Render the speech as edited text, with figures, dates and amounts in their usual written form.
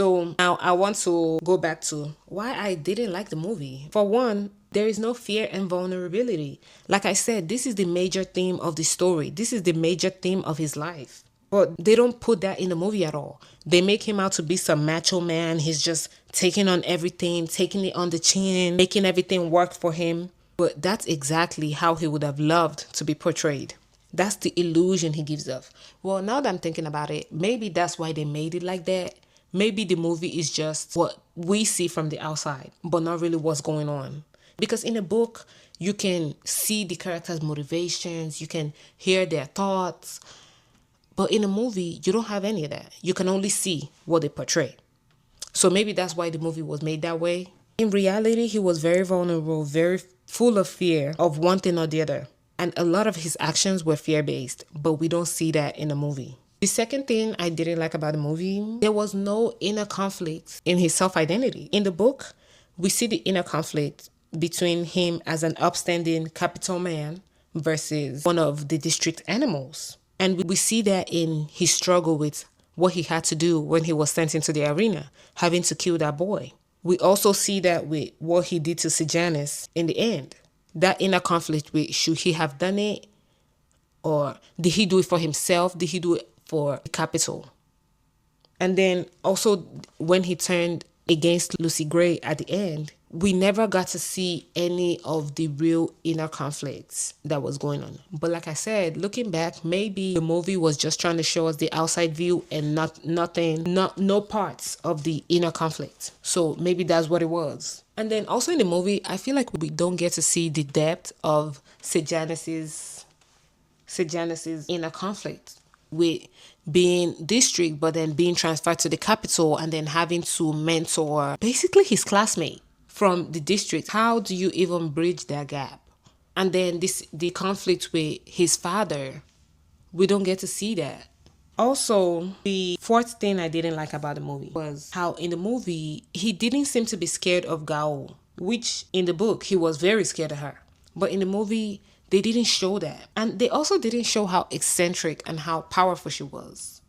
So now I want to go back to why I didn't like the movie. For one, there is no fear and vulnerability. Like I said, this is the major theme of the story. This is the major theme of his life. But they don't put that in the movie at all. They make him out to be some macho man. He's just taking on everything, taking it on the chin, making everything work for him. But that's exactly how he would have loved to be portrayed. That's the illusion he gives off. Well, now that I'm thinking about it, maybe that's why they made it like that. Maybe the movie is just what we see from the outside, but not really what's going on. Because in a book, you can see the characters' motivations, you can hear their thoughts. But in a movie, you don't have any of that. You can only see what they portray. So maybe that's why the movie was made that way. In reality, he was very vulnerable, very full of fear of one thing or the other. And a lot of his actions were fear-based, but we don't see that in the movie. The second thing I didn't like about the movie, there was no inner conflict in his self-identity. In the book, we see the inner conflict between him as an upstanding capital man versus one of the district animals. And we see that in his struggle with what he had to do when he was sent into the arena, having to kill that boy. We also see that with what he did to Sejanus in the end. That inner conflict with should he have done it? Or did he do it for himself? Did he do it for the capital? And then also when he turned against Lucy Gray at the end, we never got to see any of the real inner conflicts that was going on. But like I said, looking back, maybe the movie was just trying to show us the outside view and no parts of the inner conflict. So maybe that's what it was. And then also in the movie, I feel like we don't get to see the depth of Sejanus's inner conflict with being district, but then being transferred to the capital and then having to mentor basically his classmate from the district. How do you even bridge that gap? And then the conflict with his father, we don't get to see that. Also, the fourth thing I didn't like about the movie was how in the movie, he didn't seem to be scared of Gao, which in the book, he was very scared of her. But in the movie, they didn't show that. And they also didn't show how eccentric and how powerful she was.